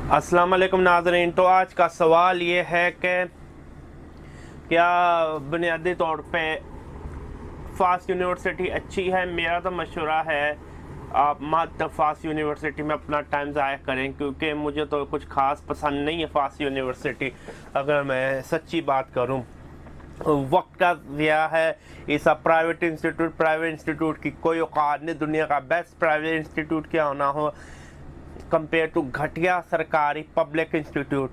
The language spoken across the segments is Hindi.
अस्सलाम वालेकुम नाज़रीन। तो आज का सवाल ये है कि क्या बुनियादी तौर पे फ़ास्ट यूनिवर्सिटी अच्छी है। मेरा तो मशवरा है आप मत फ़ास्ट यूनिवर्सिटी में अपना टाइम ज़ाया करें, क्योंकि मुझे तो कुछ ख़ास पसंद नहीं है फ़ास्ट यूनिवर्सिटी। अगर मैं सच्ची बात करूं, वक्त का ज़िया है। ये सब प्राइवेट इंस्टीट्यूट की कोई औकात नहीं। दुनिया का बेस्ट प्राइवेट इंस्टीट्यूट क्या होना हो कंपेयर टू घटिया सरकारी पब्लिक इंस्टीट्यूट।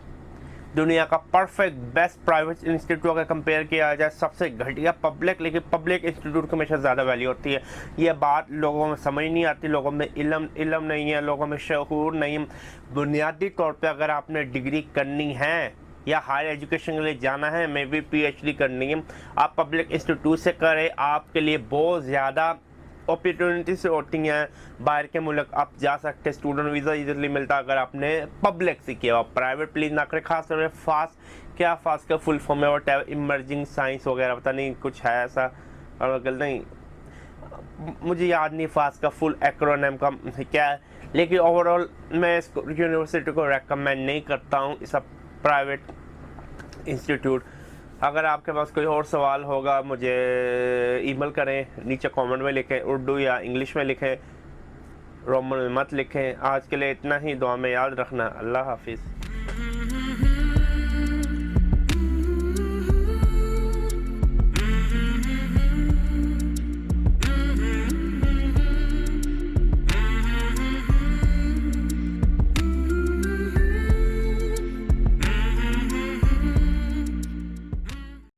दुनिया का परफेक्ट बेस्ट प्राइवेट इंस्टीट्यूट अगर कंपेयर किया जाए सबसे घटिया पब्लिक, लेकिन पब्लिक इंस्टीट्यूट को हमेशा ज़्यादा वैल्यू होती है। ये बात लोगों में समझ नहीं आती, लोगों में इल्म नहीं है, लोगों में शऊर नहीं है। बुनियादी तौर पे अगर आपने डिग्री करनी है या हायर एजुकेशन के लिए जाना है, मे भी PhD करनी है, आप पब्लिक इंस्टीट्यूट से करें। आपके लिए बहुत ज़्यादा अपॉर्चुनिटीज होती हैं। बाहर के मुल्क आप जा सकते हैं, स्टूडेंट वीज़ा इजीली मिलता है अगर आपने पब्लिक से किया। प्राइवेट प्लीज़ ना करें। खास तौर पर फास्ट का फुल फॉर्म है और इमर्जिंग साइंस वगैरह पता नहीं कुछ है ऐसा, और गलत नहीं, मुझे याद नहीं फास्ट का फुल एक्रोनिम का क्या है। लेकिन ओवरऑल मैं इस यूनिवर्सिटी को रेकमेंड नहीं करता हूँ, इस प्राइवेट इंस्टीट्यूट। अगर आपके पास कोई और सवाल होगा मुझे ईमेल करें, नीचे कमेंट में लिखें, उर्दू या इंग्लिश में लिखें, रोमन में मत लिखें। आज के लिए इतना ही, दुआ में याद रखना। अल्लाह हाफिज़।